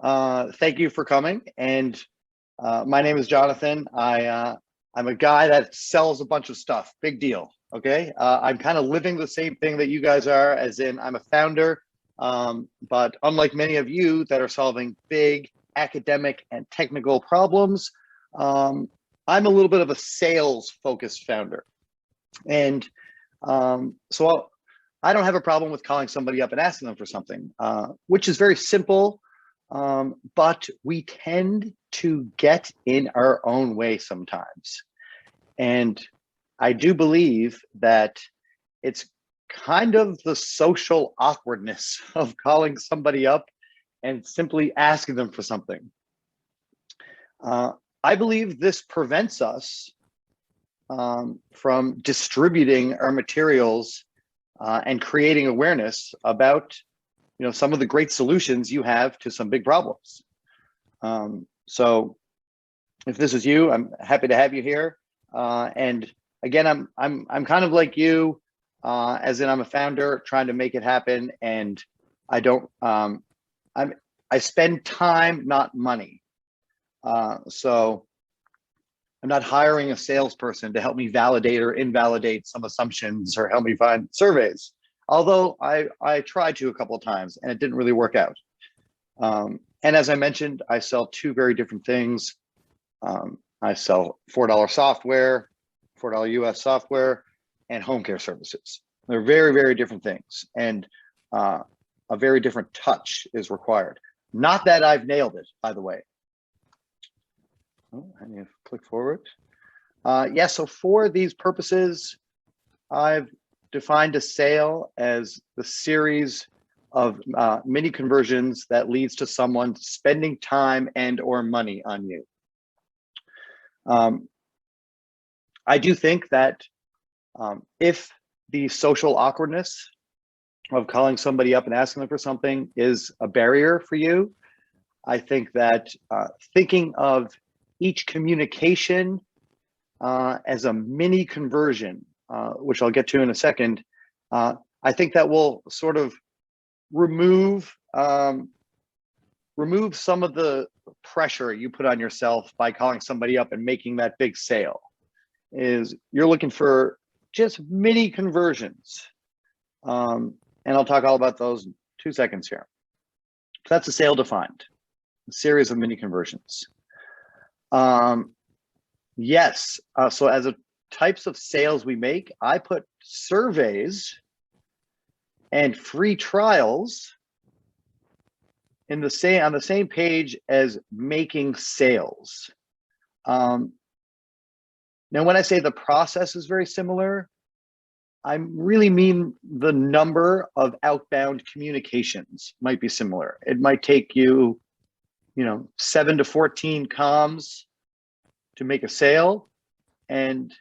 Thank you for coming. And my name is Jonathan. I'm a guy that sells a bunch of stuff. Big deal. Okay. I'm kind of living the same thing that you guys are, as in I'm a founder. But unlike many of you that are solving big academic and technical problems, I'm a little bit of a sales focused founder. And so I don't have a problem with calling somebody up and asking them for something, which is very simple. But we tend to get in our own way sometimes. And I do believe that it's kind of the social awkwardness of calling somebody up and simply asking them for something. I believe this prevents us from distributing our materials and creating awareness about some of the great solutions you have to some big problems. So if this is you, I'm happy to have you here. And again, I'm kind of like you, as in I'm a founder trying to make it happen, and I don't I spend time, not money. So I'm not hiring a salesperson to help me validate or invalidate some assumptions or help me find surveys. Although I tried to a couple of times and it didn't really work out. And as I mentioned, I sell two very different things. I sell $4 software, $4 US software, and home care services. They're very, very different things. And a very different touch is required. Not that I've nailed it, by the way. Oh, I need to click forward. Yeah, so for these purposes, I've defined a sale as the series of mini conversions that leads to someone spending time and or money on you. I do think that if the social awkwardness of calling somebody up and asking them for something is a barrier for you, I think that thinking of each communication as a mini conversion, which I'll get to in a second, I think that will sort of remove some of the pressure you put on yourself by calling somebody up and making that big sale. Is you're looking for just mini conversions, and I'll talk all about those in 2 seconds here. So that's a sale defined, a series of mini conversions. Yes, so as a types of sales we make, I put surveys and free trials in the same on the same page as making sales. Now, when I say the process is very similar, I really mean the number of outbound communications might be similar. It might take you, 7 to 14 comms to make a sale, and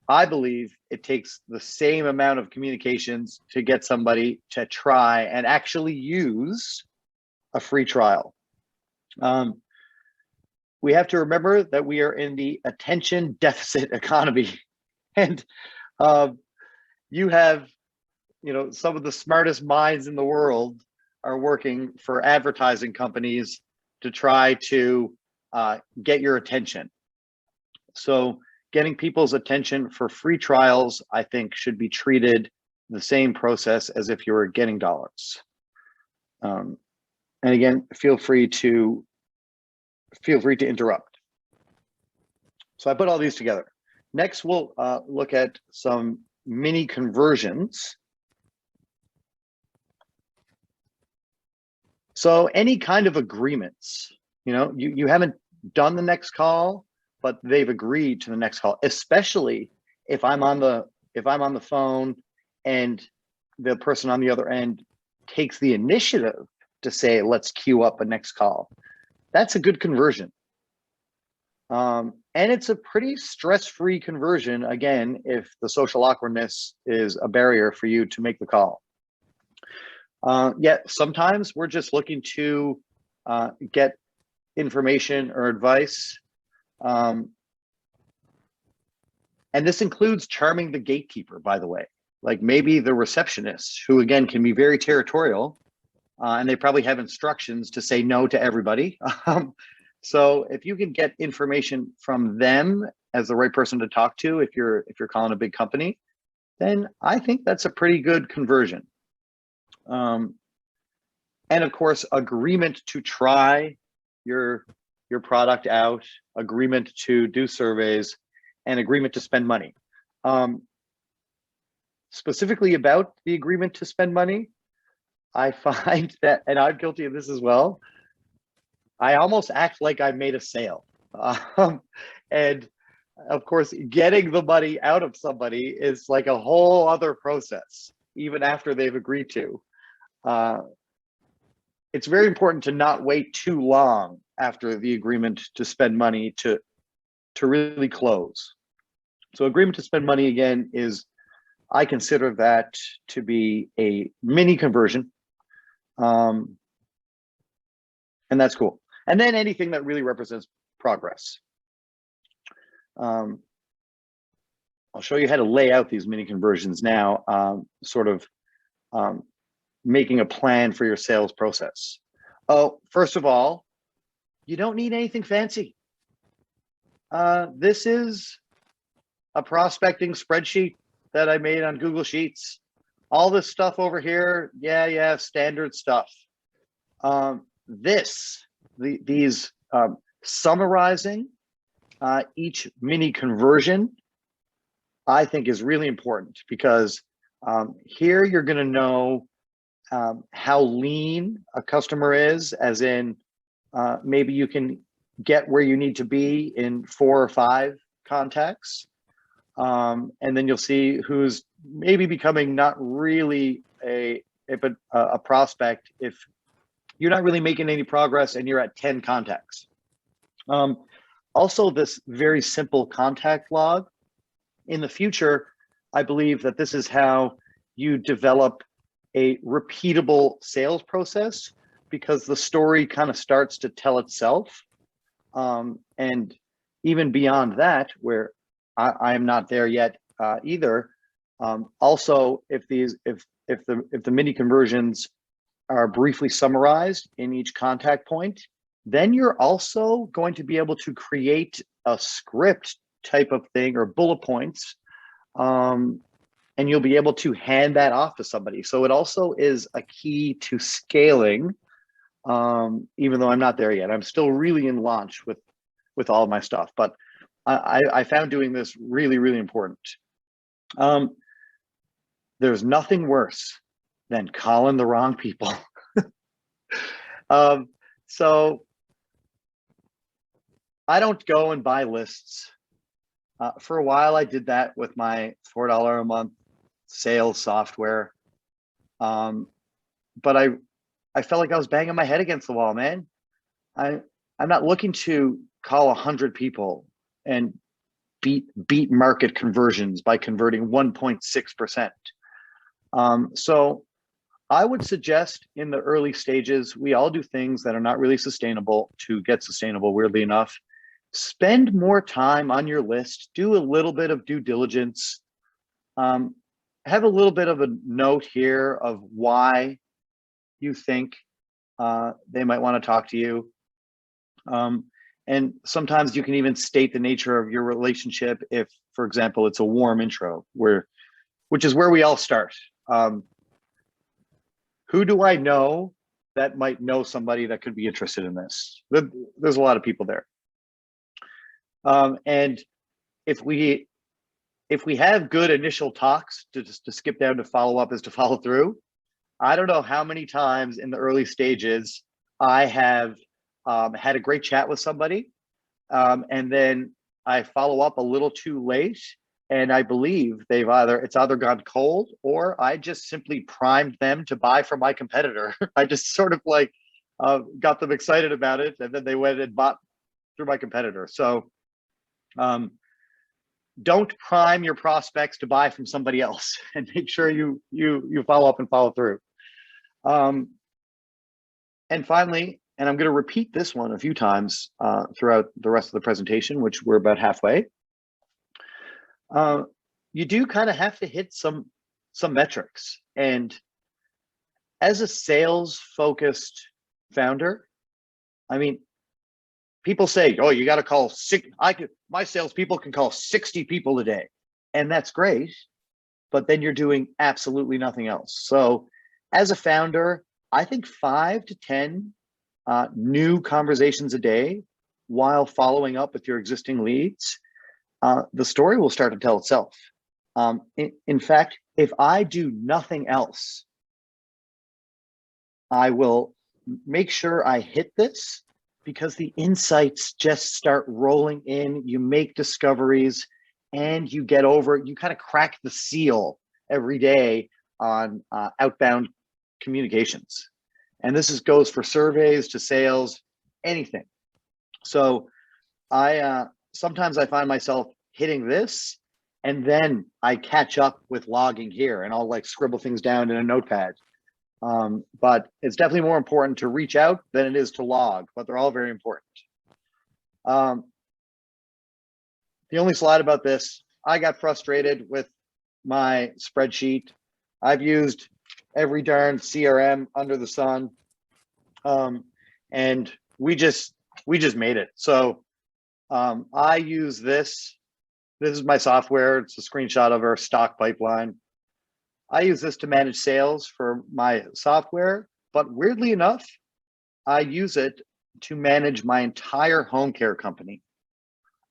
I believe it takes the same amount of communications to get somebody to try and actually use a free trial. We have to remember that we are in the attention deficit economy, and you have, some of the smartest minds in the world are working for advertising companies to try to get your attention. So getting people's attention for free trials, I think, should be treated the same process as if you were getting dollars. And again, feel free to interrupt. So I put all these together. Next, we'll look at some mini conversions. So any kind of agreements, you haven't done the next call, but they've agreed to the next call, especially if I'm on the phone and the person on the other end takes the initiative to say, let's queue up a next call. That's a good conversion. And it's a pretty stress-free conversion, again, if the social awkwardness is a barrier for you to make the call. Yet sometimes we're just looking to get information or advice. And this includes charming the gatekeeper, by the way, like maybe the receptionist, who again can be very territorial, and they probably have instructions to say no to everybody. So if you can get information from them as the right person to talk to, if you're calling a big company, then I think that's a pretty good conversion. And of course, agreement to try your product out, agreement to do surveys, and agreement to spend money. Specifically about the agreement to spend money, I find that, and I'm guilty of this as well, I almost act like I made a sale. And of course, getting the money out of somebody is like a whole other process, even after they've agreed to. It's very important to not wait too long after the agreement to spend money to really close. So agreement to spend money, again, is, I consider that to be a mini conversion. And that's cool. And then anything that really represents progress. I'll show you how to lay out these mini conversions now, sort of making a plan for your sales process. Oh, first of all, you don't need anything fancy. This is a prospecting spreadsheet that I made on Google Sheets. All this stuff over here, yeah, standard stuff. These summarizing each mini conversion, I think is really important, because here you're going to know how lean a customer is, as in maybe you can get where you need to be in 4 or 5 contacts. And then you'll see who's maybe becoming not really a prospect if you're not really making any progress and you're at 10 contacts. Also, this very simple contact log. In the future, I believe that this is how you develop a repeatable sales process, because the story kind of starts to tell itself. And even beyond that, where I am not there yet either. Also, if the mini conversions are briefly summarized in each contact point, then you're also going to be able to create a script type of thing, or bullet points, and you'll be able to hand that off to somebody. So it also is a key to scaling, even though I'm not there yet. I'm still really in launch with all of my stuff, but I found doing this really, really important. There's nothing worse than calling the wrong people. So I don't go and buy lists. For a while, I did that with my $4 a month sales software. But I felt like I was banging my head against the wall, man. I'm not looking to call 100 people and beat market conversions by converting 1.6%. So I would suggest in the early stages, we all do things that are not really sustainable to get sustainable, weirdly enough. Spend more time on your list, do a little bit of due diligence, have a little bit of a note here of why you think they might want to talk to you. And sometimes you can even state the nature of your relationship if, for example, it's a warm intro, which is where we all start. Who do I know that might know somebody that could be interested in this? There's a lot of people there. And if we have good initial talks, to skip down to follow up is to follow through. I don't know how many times in the early stages I have had a great chat with somebody, and then I follow up a little too late, and I believe it's either gone cold, or I just simply primed them to buy from my competitor. I just sort of like got them excited about it, and then they went and bought through my competitor. So don't prime your prospects to buy from somebody else, and make sure you follow up and follow through. And finally, and I'm going to repeat this one a few times throughout the rest of the presentation, which we're about halfway. You do kind of have to hit some metrics, and as a sales focused founder, I mean, people say, oh, you got to call my salespeople can call 60 people a day. And that's great, but then you're doing absolutely nothing else. So as a founder, I think 5 to 10 new conversations a day while following up with your existing leads, the story will start to tell itself. In fact, if I do nothing else, I will make sure I hit this, because the insights just start rolling in. You make discoveries and you kind of crack the seal every day on outbound communications. And this goes for surveys to sales, anything. So sometimes I find myself hitting this, and then I catch up with logging here, and I'll like scribble things down in a notepad. But it's definitely more important to reach out than it is to log, but they're all very important. The only slide about this, I got frustrated with my spreadsheet. I've used every darn CRM under the sun. And we just made it. So I use this. This is my software. It's a screenshot of our stock pipeline. I use this to manage sales for my software, but weirdly enough, I use it to manage my entire home care company.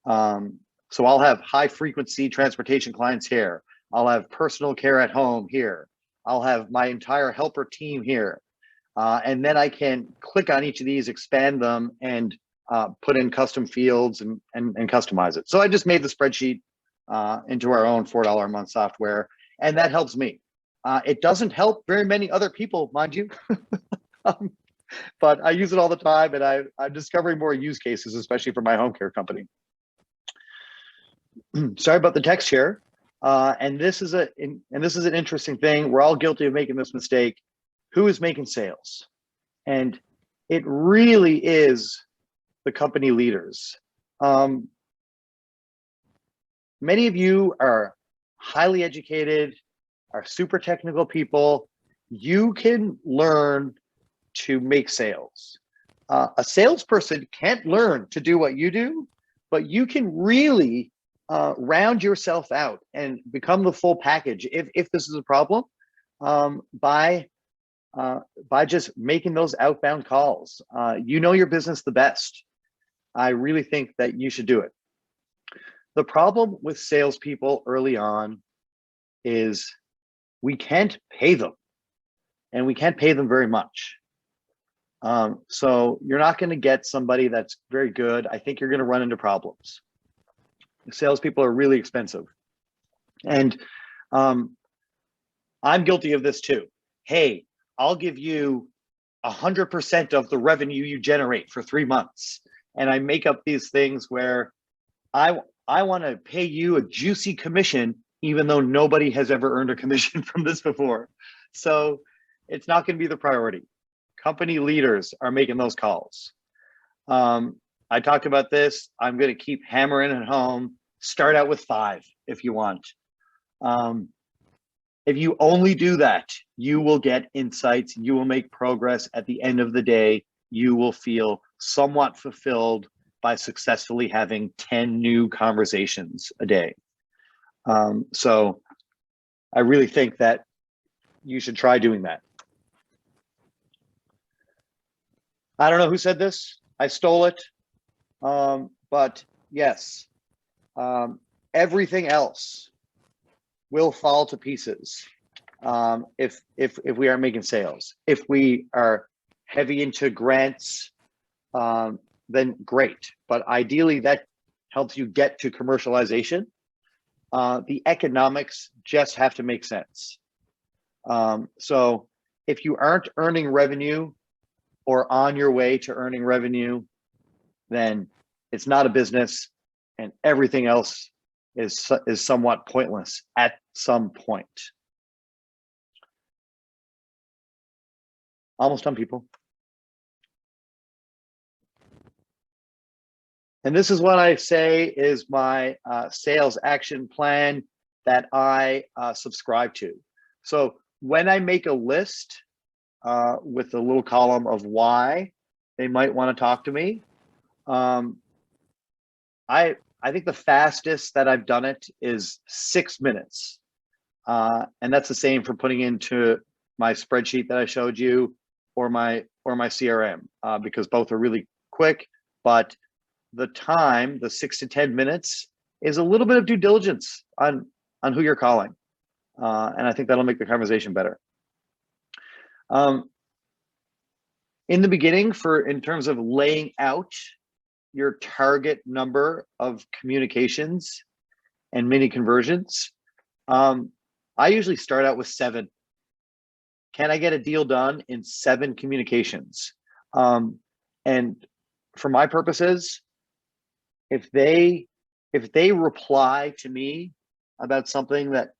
So I'll have high frequency transportation clients here. I'll have personal care at home here. I'll have my entire helper team here. And then I can click on each of these, expand them, and put in custom fields and customize it. So I just made the spreadsheet into our own $4 a month software, and that helps me. It doesn't help very many other people, mind you, but I use it all the time, and I'm discovering more use cases, especially for my home care company. Sorry about the text here. And this is an interesting thing. We're all guilty of making this mistake. Who is making sales? And it really is the company leaders. Many of you are highly educated, are super technical people. You can learn to make sales. A salesperson can't learn to do what you do, but you can really round yourself out and become the full package if this is a problem, by just making those outbound calls. You know your business the best. I really think that you should do it. The problem with salespeople early on is we can't pay them, and we can't pay them very much. So you're not going to get somebody that's very good. I think you're going to run into problems. Salespeople are really expensive. And I'm guilty of this too. Hey, I'll give you 100% of the revenue you generate for 3 months. And I make up these things where I want to pay you a juicy commission, even though nobody has ever earned a commission from this before. So it's not going to be the priority. Company leaders are making those calls. I talked about this. I'm going to keep hammering it home. Start out with 5 if you want. If you only do that, you will get insights. You will make progress. At the end of the day, you will feel somewhat fulfilled by successfully having 10 new conversations a day. So I really think that you should try doing that. I don't know who said this. I stole it. But yes, everything else will fall to pieces if we aren't making sales. If we are heavy into grants, then great. But ideally, that helps you get to commercialization. The economics just have to make sense. So if you aren't earning revenue or on your way to earning revenue, then it's not a business, and everything else is somewhat pointless at some point. Almost done, people. And this is what I say is my sales action plan that I subscribe to. So when I make a list with a little column of why they might want to talk to me. I think the fastest that I've done it is 6 minutes. And that's the same for putting into my spreadsheet that I showed you, or my CRM, because both are really quick. But the time, the 6 to 10 minutes, is a little bit of due diligence on who you're calling, and I think that'll make the conversation better. In the beginning, in terms of laying out your target number of communications and mini conversions, I usually start out with 7. Can I get a deal done in 7 communications? And for my purposes, if they reply to me about something that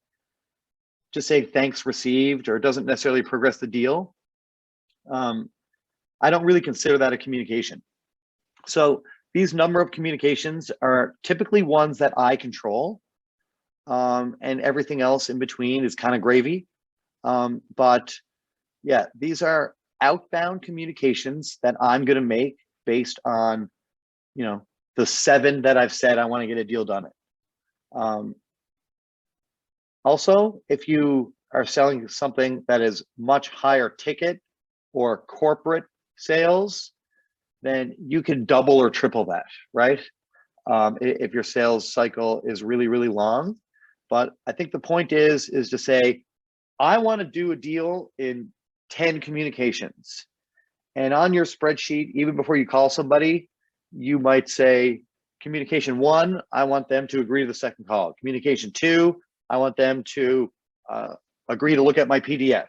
just say thanks received or doesn't necessarily progress the deal, I don't really consider that a communication. So these number of communications are typically ones that I control, and everything else in between is kind of gravy. But yeah, these are outbound communications that I'm going to make based on, the 7 that I've said I want to get a deal done in. Also, if you are selling something that is much higher ticket or corporate sales, then you can double or triple that, right? If your sales cycle is really, really long. But I think the point is to say, I want to do a deal in 10 communications. And on your spreadsheet, even before you call somebody, you might say, communication 1, I want them to agree to the second call. Communication 2, I want them to agree to look at my PDF.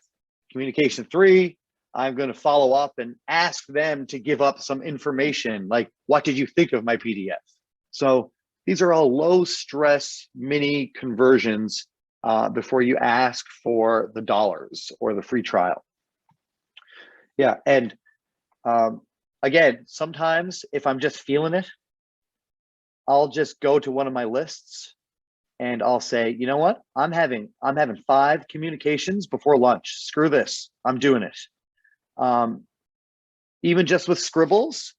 Communication 3, I'm going to follow up and ask them to give up some information, like, what did you think of my PDF? So these are all low stress mini conversions before you ask for the dollars or the free trial. Yeah, and again, sometimes if I'm just feeling it, I'll just go to one of my lists and I'll say, you know what, I'm having 5 communications before lunch. Screw this, I'm doing it. Even just with scribbles,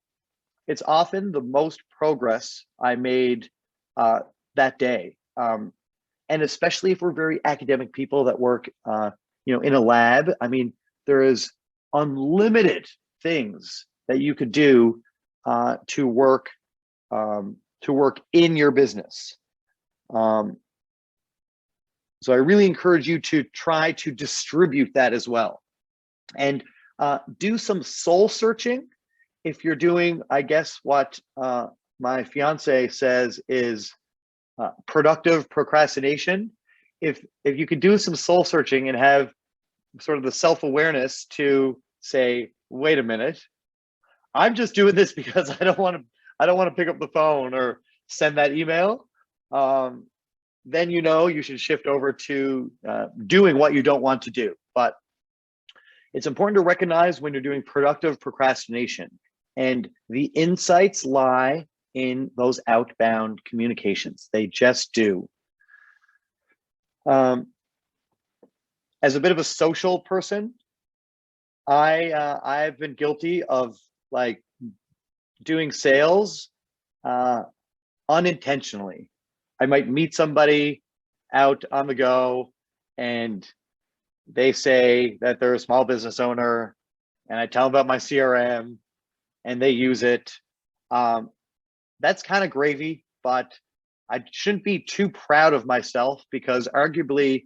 it's often the most progress I made that day. And especially if we're very academic people that work, in a lab. I mean, there is unlimited things that you could do to work in your business. So I really encourage you to try to distribute that as well, and do some soul searching. If you're doing, I guess, what my fiance says is productive procrastination. If you could do some soul searching and have sort of the self-awareness to say, wait a minute, I'm just doing this because I don't want to pick up the phone or send that email. Then you should shift over to doing what you don't want to do. But it's important to recognize when you're doing productive procrastination, and the insights lie in those outbound communications. They just do. As a bit of a social person, I've been guilty of doing sales unintentionally. I might meet somebody out on the go and they say that they're a small business owner, and I tell them about my CRM and they use it. That's kind of gravy, but I shouldn't be too proud of myself, because arguably,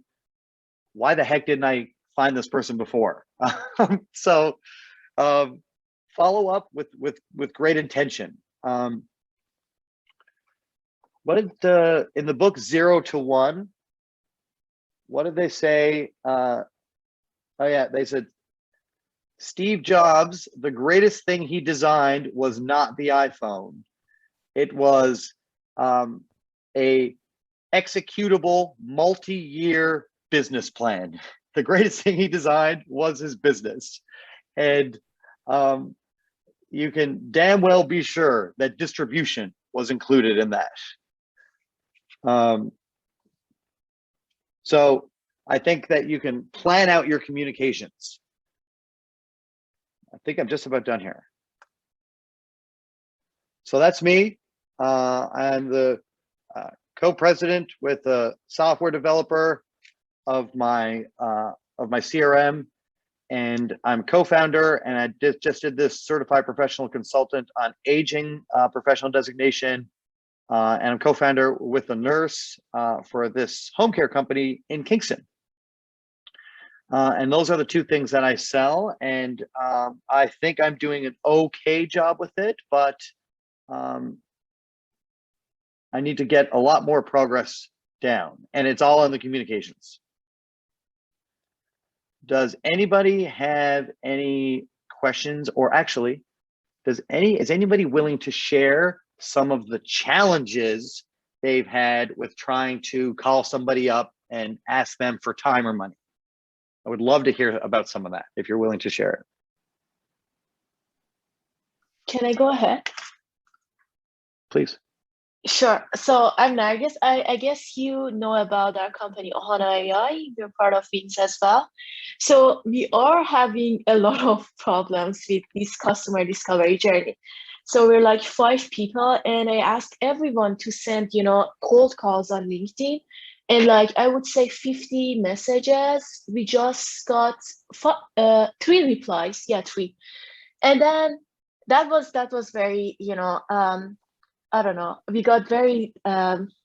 why the heck didn't I find this person before? So follow up with great intention. What did in the book 0 to 1, what did they say? Oh yeah, they said Steve Jobs, the greatest thing he designed was not the iPhone. It was a executable multi-year business plan. The greatest thing he designed was his business. And you can damn well be sure that distribution was included in that. So I think that you can plan out your communications. I think I'm just about done here. So that's me. I'm the co-president with a software developer of my CRM, and I'm co-founder, and I just did this certified professional consultant on aging professional designation, and I'm co-founder with a nurse for this home care company in Kingston. And those are the two things that I sell, and I think I'm doing an okay job with it, but I need to get a lot more progress down, and it's all in the communications. Does anybody have any questions, or actually, is anybody willing to share some of the challenges they've had with trying to call somebody up and ask them for time or money? I would love to hear about some of that if you're willing to share it. Can I go ahead? Please. Sure. So I'm Nargis. I guess you know about our company, Ohana AI. We're part of Wings as well. So we are having a lot of problems with this customer discovery journey. So we're like 5 people, and I asked everyone to send, cold calls on LinkedIn. And like, I would say 50 messages. We just got 3 replies. Yeah, 3. And then that was very, I don't know, we got very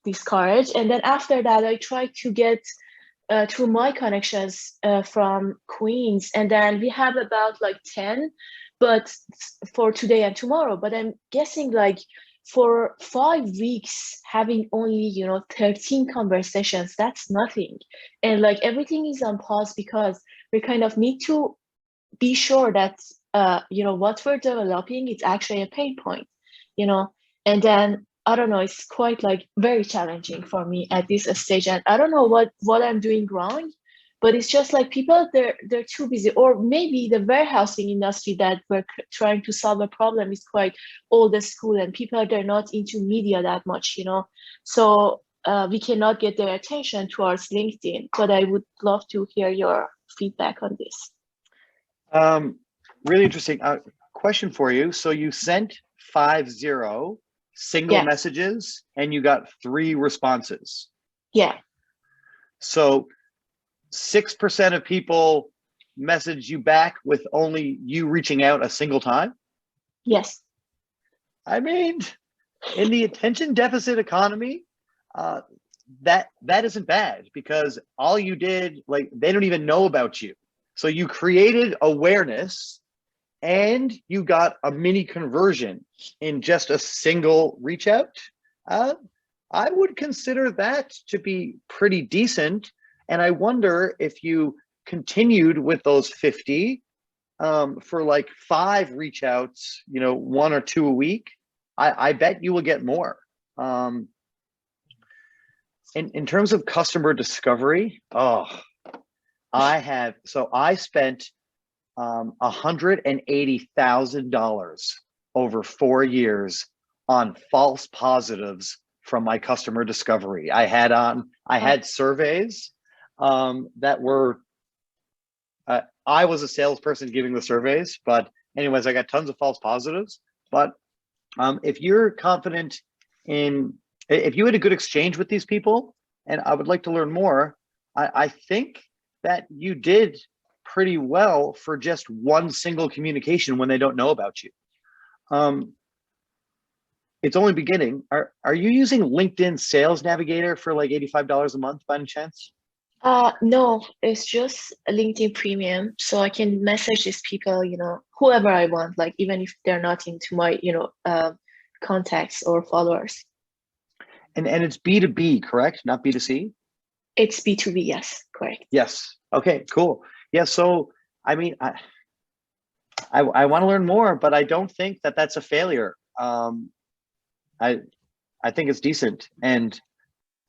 discouraged. And then after that, I tried to get through my connections from Queens. And then we have about like 10, but for today and tomorrow. But I'm guessing like for 5 weeks, having only, 13 conversations, that's nothing. And like everything is on pause because we kind of need to be sure that, what we're developing, it's actually a pain point, And then I don't know, it's quite like very challenging for me at this stage. And I don't know what I'm doing wrong, but it's just like people, they're too busy. Or maybe the warehousing industry that we're trying to solve a problem is quite old school, and people, they're not into media that much, So we cannot get their attention towards LinkedIn. But I would love to hear your feedback on this. Really interesting. Question for you. So you sent 50 single messages and you got 3 responses. Yeah. So 6% of people message you back with only you reaching out a single time? Yes. I mean, in the attention deficit economy, that isn't bad, because all you did, like, they don't even know about you. So you created awareness and you got a mini conversion in just a single reach out. I would consider that to be pretty decent. And I wonder if you continued with those 50 for like 5 reach outs, 1 or 2 a week, I bet you will get more. In terms of customer discovery, I spent $180,000 over 4 years on false positives from my customer discovery. I had surveys that were, I was a salesperson giving the surveys, but anyways, I got tons of false positives. But if you're confident if you had a good exchange with these people, and I would like to learn more, I think that you did pretty well for just one single communication when they don't know about you. It's only beginning. Are you using LinkedIn Sales Navigator for like $85 a month by any chance? No, it's just a LinkedIn Premium, so I can message these people, whoever I want, like even if they're not into my, contacts or followers. And it's B2B, correct? Not B2C? It's B2B, yes, correct. Yes. Okay, cool. Yeah, so I mean, I want to learn more, but I don't think that that's a failure. I think it's decent. And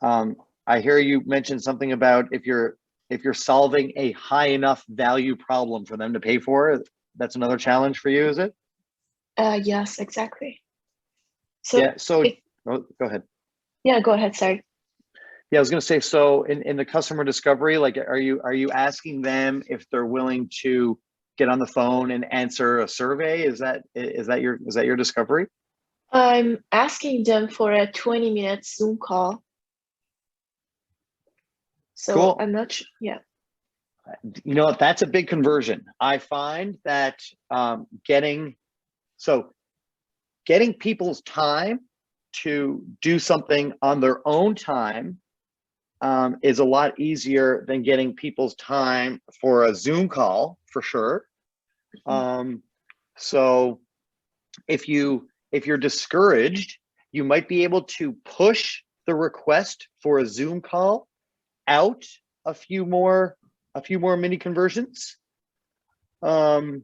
I hear you mention something about if you're solving a high enough value problem for them to pay for, that's another challenge for you, is it? Yes, exactly. So yeah. So go ahead. Yeah, go ahead. Sorry. Yeah, I was going to say, so in the customer discovery, like, are you asking them if they're willing to get on the phone and answer a survey? Is that your discovery? I'm asking them for a 20-minute Zoom call. So Cool. I'm not sure. Yeah. You know what? That's a big conversion. I find that getting people's time to do something on their own time is a lot easier than getting people's time for a Zoom call, for sure. So if you're discouraged, you might be able to push the request for a Zoom call out a few more mini conversions. And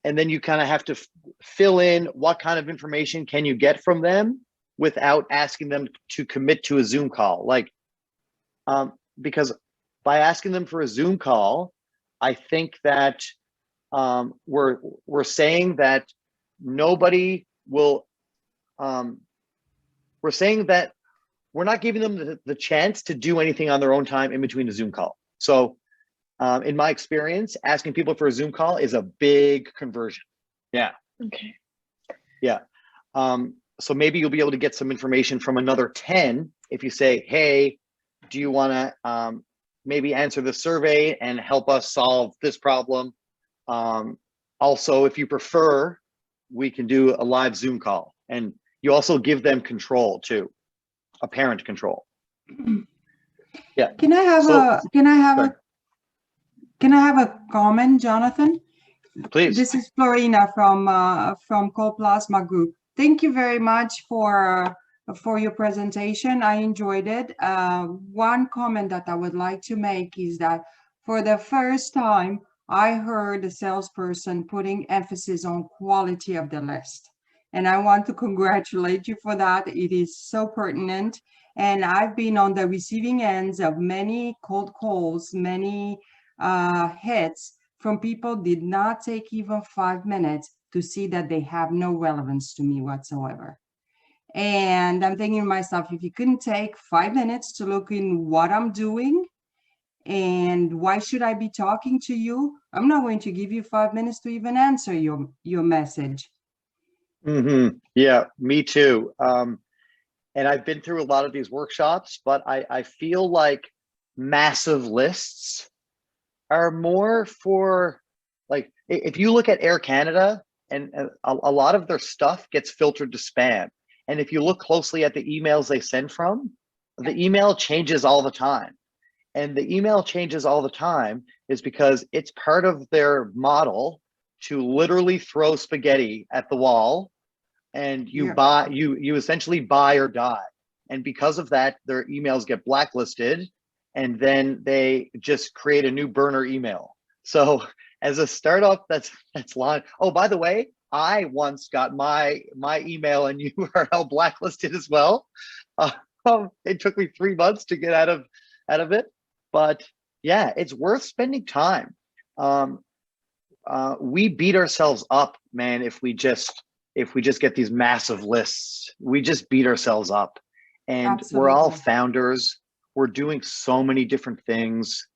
then you kind of have to fill in what kind of information can you get from them without asking them to commit to a Zoom call. Like, because by asking them for a Zoom call, I think that we're saying that nobody will, we're saying that we're not giving them the chance to do anything on their own time in between a Zoom call. So in my experience, asking people for a Zoom call is a big conversion. Yeah. Okay. Yeah. So maybe you'll be able to get some information from another 10 if you say, hey, do you want to maybe answer the survey and help us solve this problem? Also, if you prefer, we can do a live Zoom call. And you also give them control too, apparent control. Yeah. Can I have a comment, Jonathan? Please. This is Florina from Co-Plasma Group. Thank you very much for your presentation. I enjoyed it. One comment that I would like to make is that for the first time, I heard a salesperson putting emphasis on quality of the list. And I want to congratulate you for that. It is so pertinent. And I've been on the receiving ends of many cold calls, many hits from people did not take even 5 minutes to see that they have no relevance to me whatsoever. And I'm thinking to myself, if you couldn't take 5 minutes to look in what I'm doing and why should I be talking to you, I'm not going to give you 5 minutes to even answer your message. Yeah, me too. And I've been through a lot of these workshops, but I feel like massive lists are more for, like, if you look at Air Canada, and a lot of their stuff gets filtered to spam. And if you look closely at the emails they send from, the email changes all the time. And the email changes all the time is because it's part of their model to literally throw spaghetti at the wall, and you essentially buy or die. And because of that, their emails get blacklisted, and then they just create a new burner email. So as a startup that's long, oh, by the way, I once got my email and URL blacklisted as well. It took me 3 months to get out of it, but yeah, it's worth spending time. We beat ourselves up, man, if we just get these massive lists. We just beat ourselves up. And Absolutely. We're all founders. We're doing so many different things.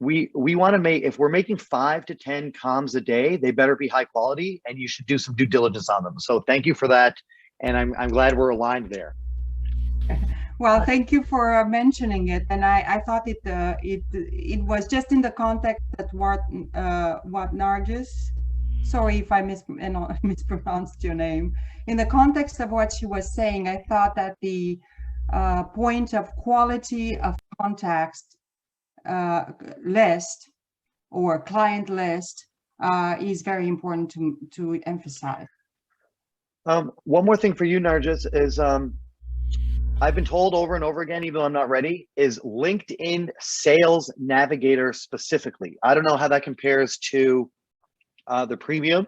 We want to make, if we're making 5 to 10 comms a day, they better be high quality, and you should do some due diligence on them. So thank you for that. And I'm glad we're aligned there. Well, thank you for mentioning it. And I thought it was just in the context that what Nargis, sorry if I mispronounced your name. In the context of what she was saying, I thought that the point of quality of context list or client list is very important to emphasize. One more thing for you, Nargis, is I've been told over and over again, even though I'm not ready, is LinkedIn Sales Navigator specifically. I don't know how that compares to the premium,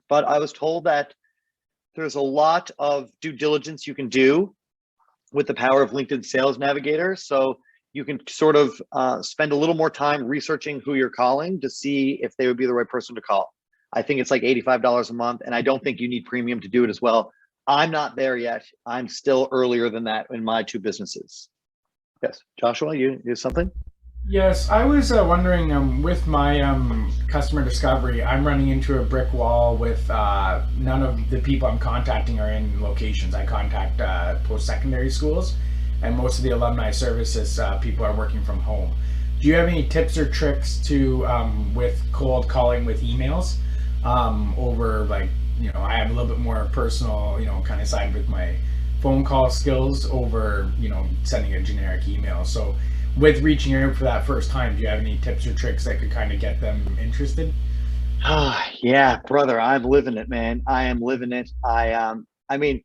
but I was told that there's a lot of due diligence you can do with the power of LinkedIn Sales Navigator. So you can sort of spend a little more time researching who you're calling to see if they would be the right person to call. I think it's like $85 a month, and I don't think you need premium to do it as well. I'm not there yet. I'm still earlier than that in my 2 businesses. Yes, Joshua, you something? Yes, I was wondering, with my customer discovery, I'm running into a brick wall with none of the people I'm contacting are in locations. I contact post-secondary schools, and most of the alumni services people are working from home. Do you have any tips or tricks to with cold calling with emails over, like, I have a little bit more personal, kind of side with my phone call skills over, sending a generic email. So with reaching out for that first time, do you have any tips or tricks that could kind of get them interested? Ah, yeah, brother, I'm living it, man. I am living it. I mean,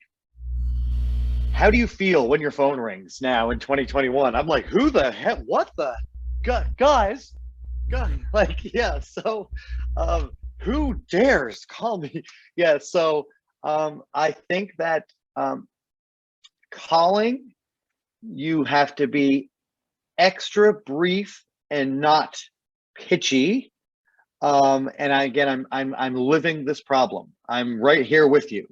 how do you feel when your phone rings now in 2021? I'm like, who the heck? What the guys? Like, yeah. So, who dares call me? Yeah. So, I think that calling, you have to be extra brief and not pitchy. And again, I'm living this problem. I'm right here with you.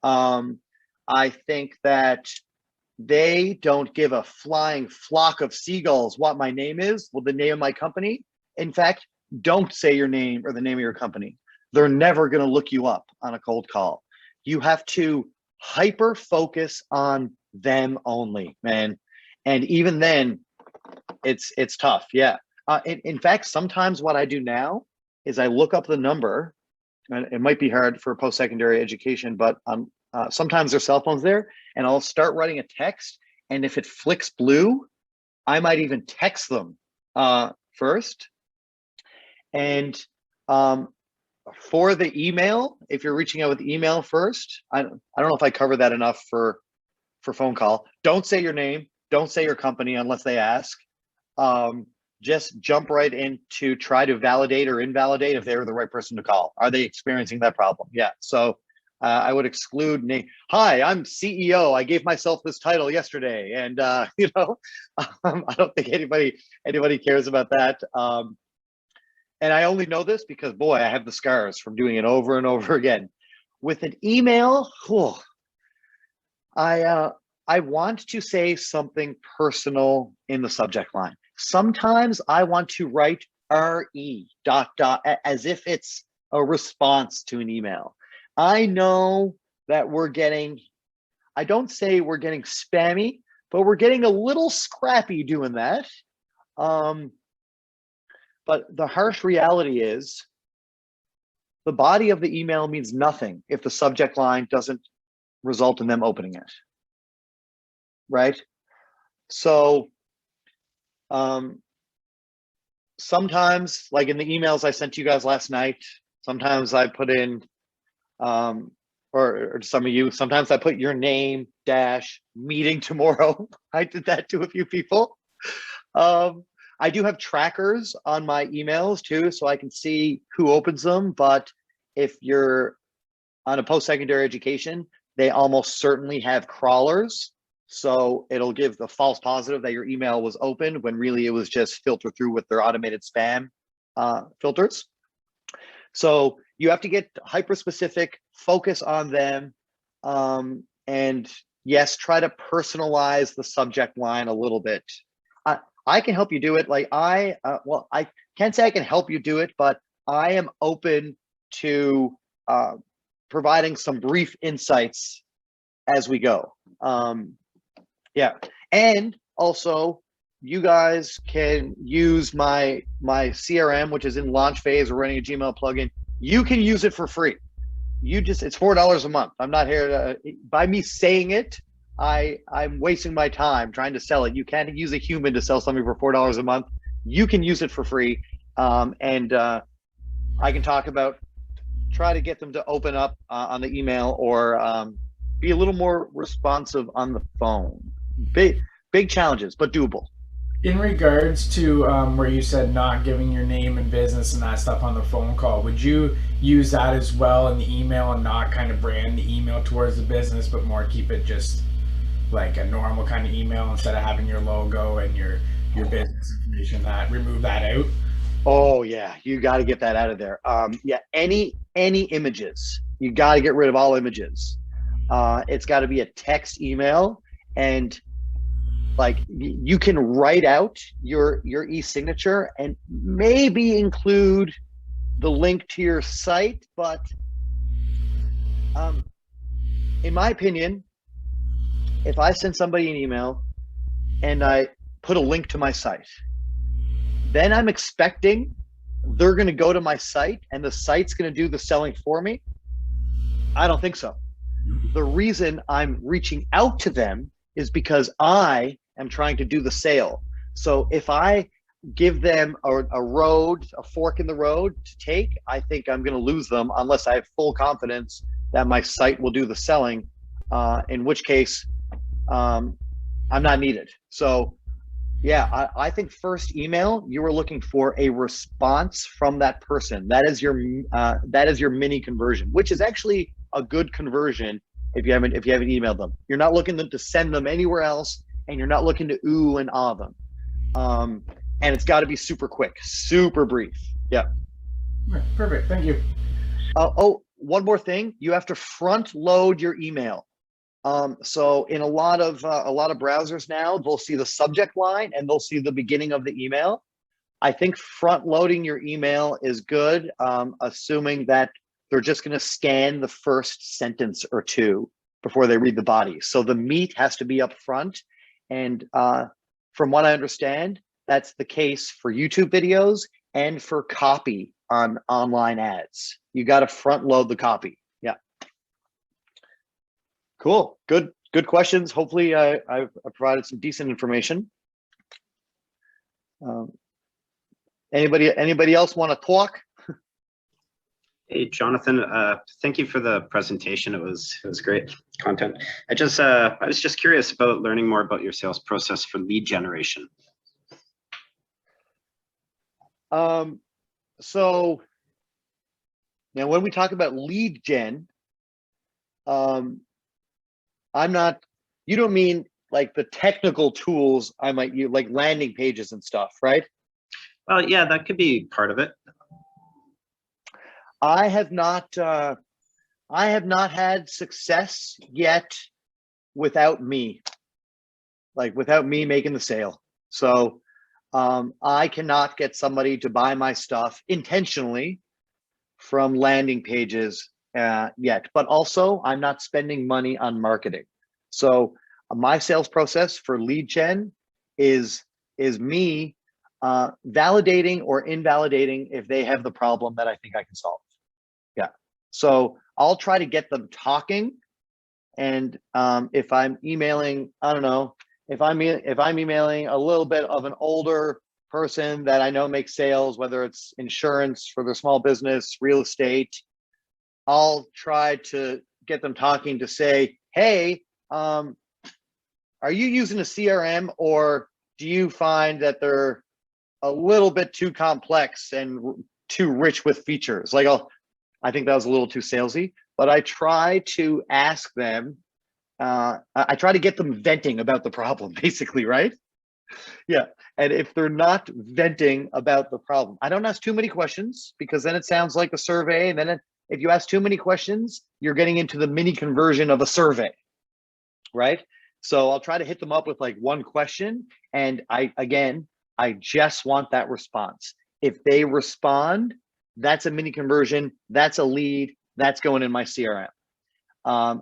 I think that they don't give a flying flock of seagulls what my name is, well, the name of my company. In fact, don't say your name or the name of your company. They're never going to look you up on a cold call. You have to hyper focus on them only, man. And even then, it's tough. Yeah. In fact, sometimes what I do now is I look up the number, and it might be hard for post-secondary education, but sometimes there's cell phones there, and I'll start writing a text. And if it flicks blue, I might even text them first. And for the email, if you're reaching out with email first, I don't know if I cover that enough for phone call. Don't say your name. Don't say your company unless they ask. Just jump right in to try to validate or invalidate if they're the right person to call. Are they experiencing that problem? Yeah. So I would exclude name. Hi, I'm CEO. I gave myself this title yesterday, and I don't think anybody cares about that. And I only know this because, boy, I have the scars from doing it over and over again. With an email, I want to say something personal in the subject line. Sometimes I want to write RE ... as if it's a response to an email. I know that I don't say we're getting spammy, but we're getting a little scrappy doing that. But the harsh reality is the body of the email means nothing if the subject line doesn't result in them opening it. Right? So sometimes, like in the emails I sent you guys last night, sometimes I put in, or some of you, sometimes I put your name dash meeting tomorrow. I did that to a few people. I do have trackers on my emails too, so I can see who opens them. But if you're on a post-secondary education, they almost certainly have crawlers. So it'll give the false positive that your email was opened when really it was just filtered through with their automated spam filters. So you have to get hyper specific, focus on them, and yes, try to personalize the subject line a little bit. I can help you do it. Like I can't say I can help you do it, but I am open to providing some brief insights as we go. Yeah, and also you guys can use my CRM, which is in launch phase. We're running a Gmail plugin. You can use it for free. It's $4 a month. I'm not here to, by me saying it, I'm wasting my time trying to sell it. You can't use a human to sell something for $4 a month. You can use it for free. And I can talk about, try to get them to open up on the email, or be a little more responsive on the phone. Big challenges, but doable. In regards to where you said not giving your name and business and that stuff on the phone call, would you use that as well in the email and not kind of brand the email towards the business, but more keep it just like a normal kind of email instead of having your logo and your business information? That remove that out. Oh yeah, you got to get that out of there. Yeah, any images, you got to get rid of all images. It's got to be a text email, and like you can write out your e-signature and maybe include the link to your site, but in my opinion, if I send somebody an email and I put a link to my site, then I'm expecting they're going to go to my site and the site's going to do the selling for me. I don't think so. The reason I'm reaching out to them is because I am trying to do the sale. So if I give them a road, a fork in the road to take, I think I'm going to lose them unless I have full confidence that my site will do the selling, in which case I'm not needed. So yeah, I think first email, you are looking for a response from that person. That is your mini conversion, which is actually a good conversion if you haven't emailed them. You're not looking to send them anywhere else, and you're not looking to ooh and ah them. And it's got to be super quick, super brief. Yeah. Perfect. Thank you. Oh, one more thing. You have to front load your email. So in a lot of browsers now, they'll see the subject line and they'll see the beginning of the email. I think front loading your email is good, assuming that they're just going to scan the first sentence or two before they read the body. So the meat has to be up front. And from what I understand, that's the case for YouTube videos and for copy on online ads. You got to front load the copy. Yeah. Cool. Good questions. Hopefully I've provided some decent information. Anybody else want to talk? Hey, Jonathan, thank you for the presentation. It was great content. I was just curious about learning more about your sales process for lead generation. So now when we talk about lead gen, you don't mean like the technical tools I might use, like landing pages and stuff, right? Well, yeah, that could be part of it. I have not had success yet without me making the sale. So I cannot get somebody to buy my stuff intentionally from landing pages yet, but also I'm not spending money on marketing. So my sales process for lead gen is me validating or invalidating if they have the problem that I think I can solve. Yeah. So I'll try to get them talking. And if I'm emailing, I don't know, if I'm emailing a little bit of an older person that I know makes sales, whether it's insurance for their small business, real estate, I'll try to get them talking to say, hey, are you using a CRM, or do you find that they're a little bit too complex and too rich with features? Like, I think that was a little too salesy, but I try to ask them, I try to get them venting about the problem, basically, right? Yeah. And if they're not venting about the problem, I don't ask too many questions, because then it sounds like a survey. And then if you ask too many questions, you're getting into the mini conversion of a survey, right? So I'll try to hit them up with like one question. And I just want that response. If they respond, that's a mini conversion, that's a lead, that's going in my CRM.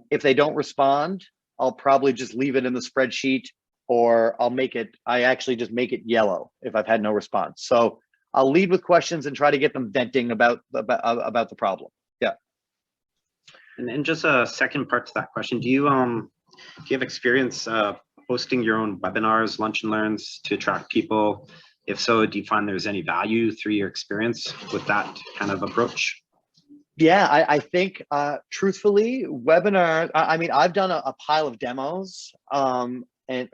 If they don't respond, I'll probably just leave it in the spreadsheet, or I actually just make it yellow if I've had no response. So I'll lead with questions and try to get them venting about the problem. Yeah. And just a second part to that question, do you have experience hosting your own webinars, lunch and learns to attract people? If so, do you find there's any value through your experience with that kind of approach? Yeah, I think truthfully, webinars, I mean, I've done a pile of demos and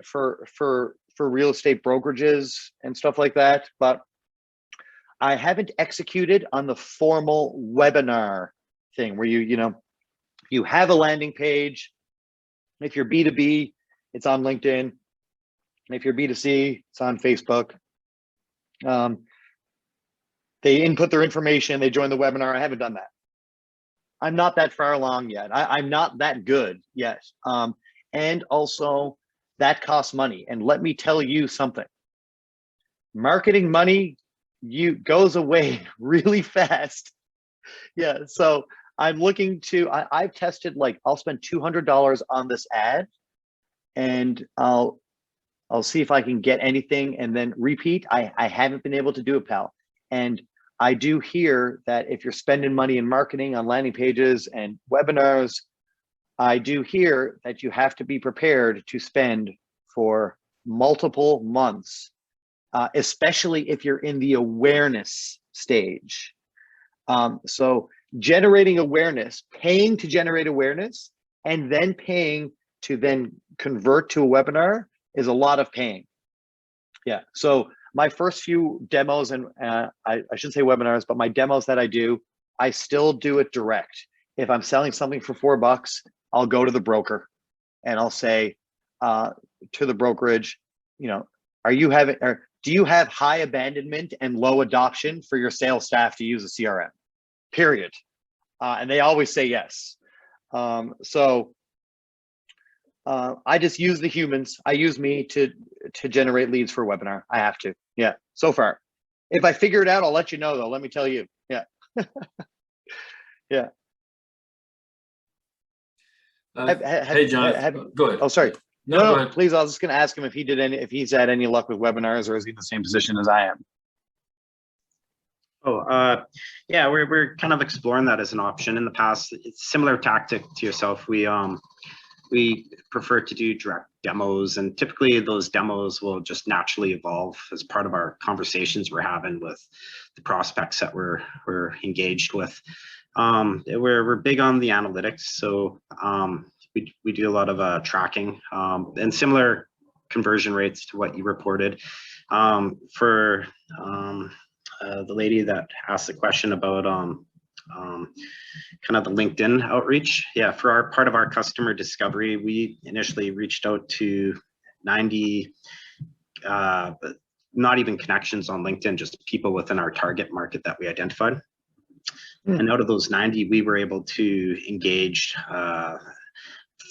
for real estate brokerages and stuff like that, but I haven't executed on the formal webinar thing where you have a landing page. If you're B2B, it's on LinkedIn. And if you're B2C, it's on Facebook. They input their information, they join the webinar. I haven't done that. I'm not that far along yet. I'm not that good yet. And also, that costs money. And let me tell you something, marketing money goes away really fast. Yeah, so I'm looking to, I've tested, like, I'll spend $200 on this ad, and I'll see if I can get anything and then repeat. I haven't been able to do it, pal. And I do hear that if you're spending money in marketing on landing pages and webinars, I do hear that you have to be prepared to spend for multiple months, especially if you're in the awareness stage. So generating awareness, paying to generate awareness, and then paying to then convert to a webinar is a lot of paying. Yeah, so my first few demos, and I shouldn't say webinars, but my demos that I do, I still do it direct. If I'm selling something for $4, I'll go to the broker and I'll say to the brokerage, you know, do you have high abandonment and low adoption for your sales staff to use a CRM? Period. And they always say yes. I just use the humans. I use me to generate leads for a webinar. I have to. Yeah, so far. If I figure it out, I'll let you know, though. Let me tell you. Yeah. Yeah. Hey, John, go ahead. Oh, sorry. No, No, go ahead. please. I was just going to ask him if he's had any luck with webinars, or is he in the same position as I am? Oh, yeah, we're kind of exploring that as an option. In the past, it's similar tactic to yourself. We prefer to do direct demos, and typically those demos will just naturally evolve as part of our conversations we're having with the prospects that we're engaged with. We're big on the analytics, so we do a lot of tracking and similar conversion rates to what you reported. For the lady that asked the question about kind of the LinkedIn outreach. Yeah, for our part of our customer discovery, we initially reached out to 90, not even connections on LinkedIn, just people within our target market that we identified. And out of those 90, we were able to engage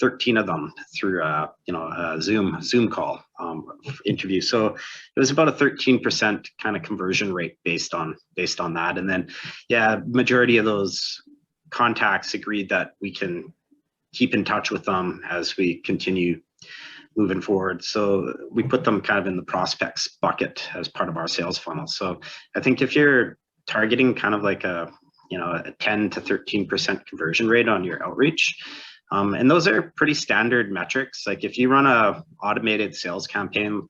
13 of them through a Zoom call interview. So it was about a 13% kind of conversion rate based on that. And then, yeah, majority of those contacts agreed that we can keep in touch with them as we continue moving forward. So we put them kind of in the prospects bucket as part of our sales funnel. So I think if you're targeting kind of like a 10 to 13% conversion rate on your outreach, and those are pretty standard metrics. Like if you run a automated sales campaign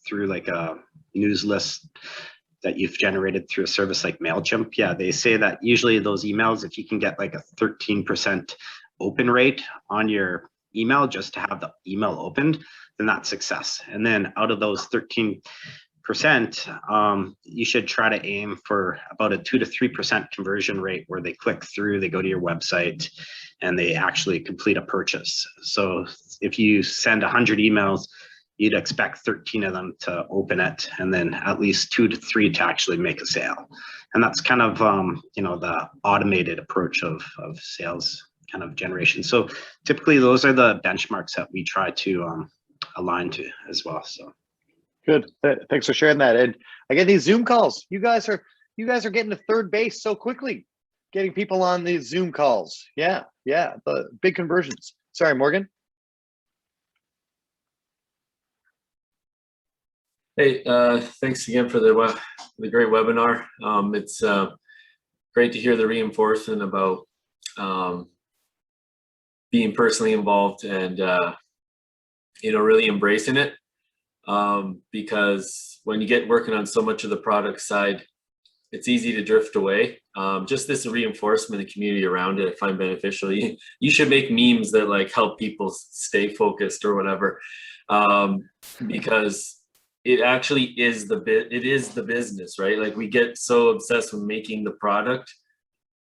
through like a news list that you've generated through a service like MailChimp, yeah, they say that usually those emails, if you can get like a 13% open rate on your email just to have the email opened, then that's success. And then out of those 13%, you should try to aim for about a 2 to 3% conversion rate where they click through, they go to your website, and they actually complete a purchase. So if you send 100 emails, you'd expect 13 of them to open it, and then at least 2 to 3 to actually make a sale. And that's kind of the automated approach of sales kind of generation. So typically those are the benchmarks that we try to align to as well. So good. Thanks for sharing that. And I get these Zoom calls. You guys are getting to third base so quickly, getting people on these Zoom calls. Yeah, the big conversions. Sorry, Morgan. Hey, thanks again for the great webinar. It's great to hear the reinforcement about being personally involved and really embracing it. Because when you get working on so much of the product side, it's easy to drift away. Just this reinforcement and community around it, I find beneficial. You should make memes that like help people stay focused or whatever, because it actually is it is the business, right? Like we get so obsessed with making the product,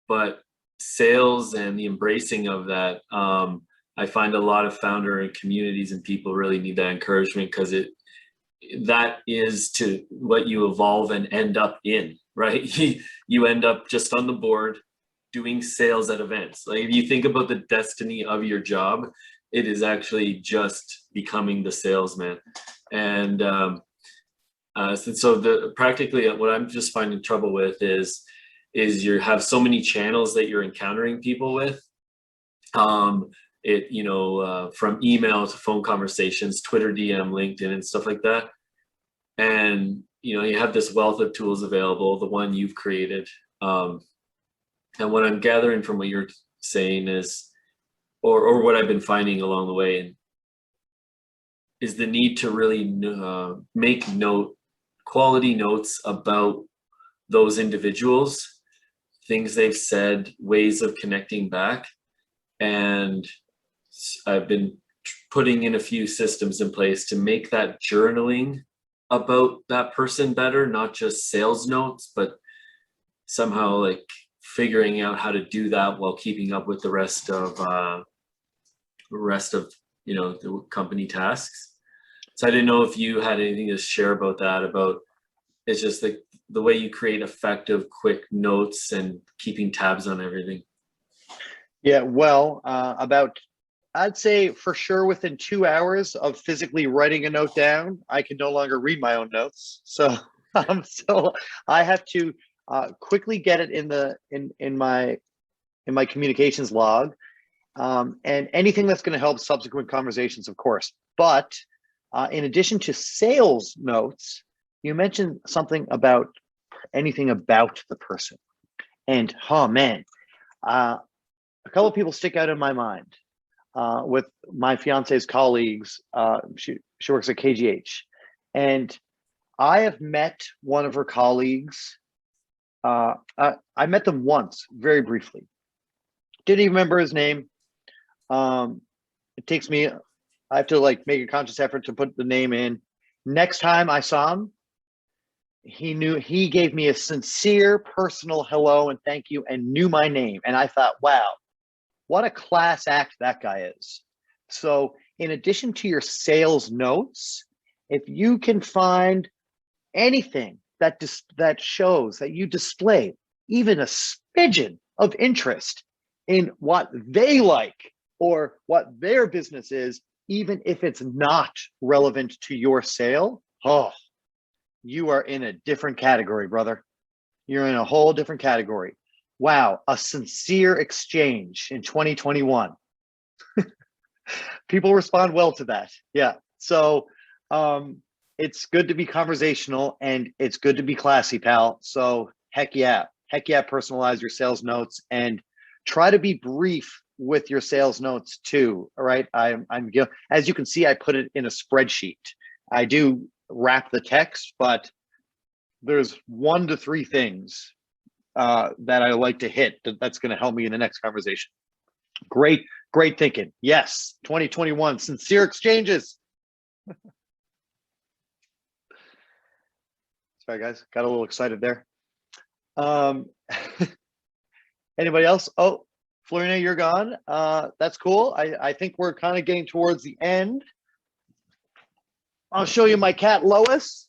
but sales and the embracing of that, I find a lot of founder and communities and people really need that encouragement, because that is to what you evolve and end up in, right? You end up just on the board doing sales at events. Like if you think about the destiny of your job, It is actually just becoming the salesman. And so practically what I'm just finding trouble with is you have so many channels that you're encountering people with. From email to phone conversations, Twitter DM, LinkedIn, and stuff like that. And you have this wealth of tools available, the one you've created. And what I'm gathering from what you're saying is, or what I've been finding along the way, is the need to really make quality notes about those individuals, things they've said, ways of connecting back. And I've been putting in a few systems in place to make that journaling about that person better, not just sales notes, but somehow like figuring out how to do that while keeping up with the rest of the company tasks. So I didn't know if you had anything to share about that, about it's just like the way you create effective, quick notes and keeping tabs on everything. Yeah, well, I'd say for sure within 2 hours of physically writing a note down, I can no longer read my own notes. So, so I have to quickly get it in my communications log, and anything that's going to help subsequent conversations, of course. But in addition to sales notes, you mentioned something about anything about the person, and oh man, a couple of people stick out in my mind. With my fiance's colleagues, she works at KGH, and I have met one of her colleagues. I met them once, very briefly. Didn't even remember his name. It takes me, I have to like make a conscious effort to put the name in. Next time I saw him, he gave me a sincere personal hello and thank you and knew my name. And I thought, wow, what a class act that guy is. So in addition to your sales notes, if you can find anything that shows that you display even a smidgen of interest in what they like or what their business is, even if it's not relevant to your sale, oh, you are in a different category, brother. You're in a whole different category. Wow, a sincere exchange in 2021. People respond well to that. Yeah. So it's good to be conversational and it's good to be classy, pal. So heck yeah, personalize your sales notes and try to be brief with your sales notes too. All right. I'm as you can see, I put it in a spreadsheet. I do wrap the text, but there's 1 to 3 things that I like to hit that's going to help me in the next conversation. Great thinking. Yes, 2021, sincere exchanges. Sorry, guys, got a little excited there. Anybody else? Oh, Florina, you're gone. That's cool. I think we're kind of getting towards the end. I'll show you my cat, Lois.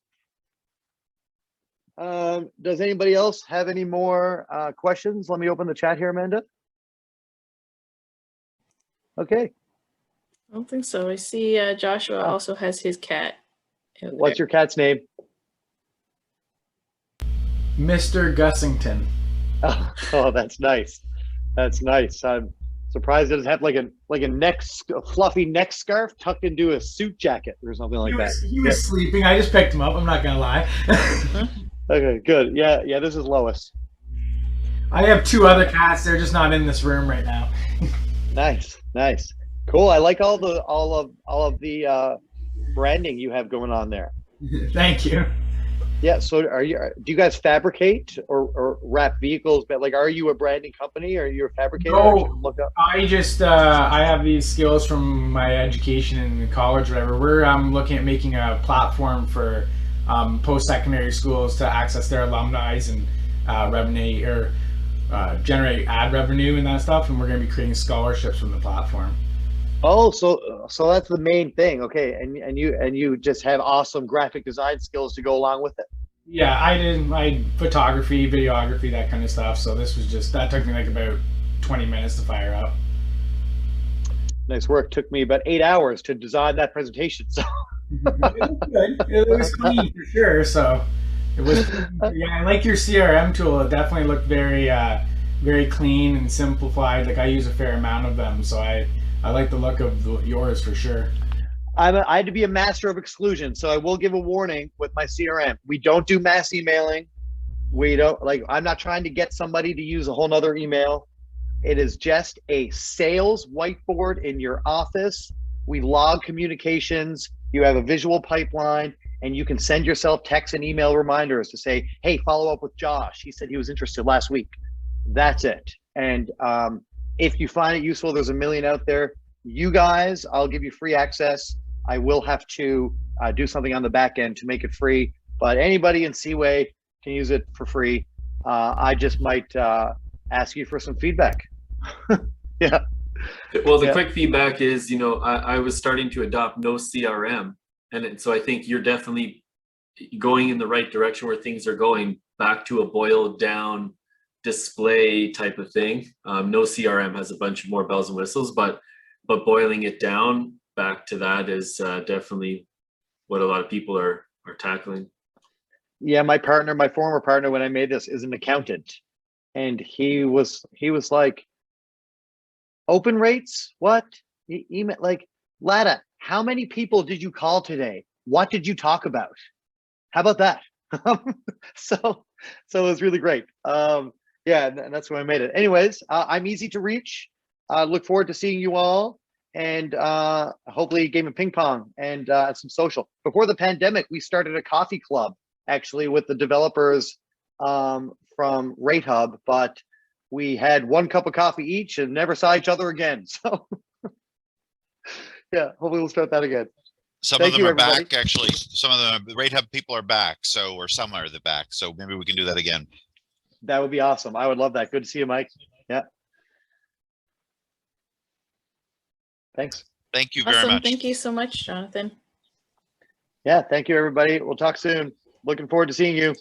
Does anybody else have any more questions? Let me open the chat here, Amanda. Okay. I don't think so. I see Joshua also has his cat. What's your cat's name? Mr. Gussington. Oh, that's nice. That's nice. I'm surprised it doesn't have like a fluffy neck scarf tucked into a suit jacket or something like that. He was sleeping. I just picked him up. I'm not gonna lie. Okay, good. Yeah. This is Lois. I have 2 other cats. They're just not in this room right now. Nice. Cool. I like all of the branding you have going on there. Thank you. Yeah. So do you guys fabricate or wrap vehicles? But like, are you a branding company? Or are you a fabricator? No, look up. I just I have these skills from my education in college, whatever. We're looking at making a platform for post-secondary schools to access their alumni and revenue or generate ad revenue and that stuff. And we're going to be creating scholarships from the platform. Oh, so that's the main thing. Okay, and you just have awesome graphic design skills to go along with it. Yeah, I did my photography, videography, that kind of stuff. So this was that took me like about 20 minutes to fire up. Nice work. Took me about 8 hours to design that presentation. So It was good. It was clean for sure. So it was, yeah, I like your CRM tool. It definitely looked very, very clean and simplified. Like I use a fair amount of them, so I like the look of yours for sure. I had to be a master of exclusion. So I will give a warning with my CRM. We don't do mass emailing. We don't like, I'm not trying to get somebody to use a whole nother email. It is just a sales whiteboard in your office. We log communications. You have a visual pipeline, and you can send yourself text and email reminders to say, hey, follow up with Josh. He said he was interested last week. That's it. And if you find it useful, there's a million out there. You guys, I'll give you free access. I will have to do something on the back end to make it free, but anybody in Seaway can use it for free. I just might ask you for some feedback. Yeah. Well, the quick feedback is, you know, I was starting to adopt no CRM. So I think you're definitely going in the right direction where things are going back to a boiled down display type of thing. No CRM has a bunch of more bells and whistles, but boiling it down back to that is definitely what a lot of people are tackling. Yeah, my former partner, when I made this, is an accountant, and he was like, open rates? What? Email, like, Lada, how many people did you call today? What did you talk about? How about that? So it was really great. Yeah, and that's why I made it. Anyways, I'm easy to reach. Look forward to seeing you all, and hopefully a game of ping pong and some social. Before the pandemic, we started a coffee club, actually, with the developers from RateHub, but we had 1 cup of coffee each and never saw each other again. So yeah, hopefully we'll start that again. Some Thank of them you, are everybody. back, actually. Some of the Rate Hub people are back, or some are back. So maybe we can do that again. That would be awesome. I would love that. Good to see you, Mike. Yeah. Thanks. Thank you very Awesome. much. Thank you so much, Jonathan. Yeah, thank you, everybody. We'll talk soon. Looking forward to seeing you.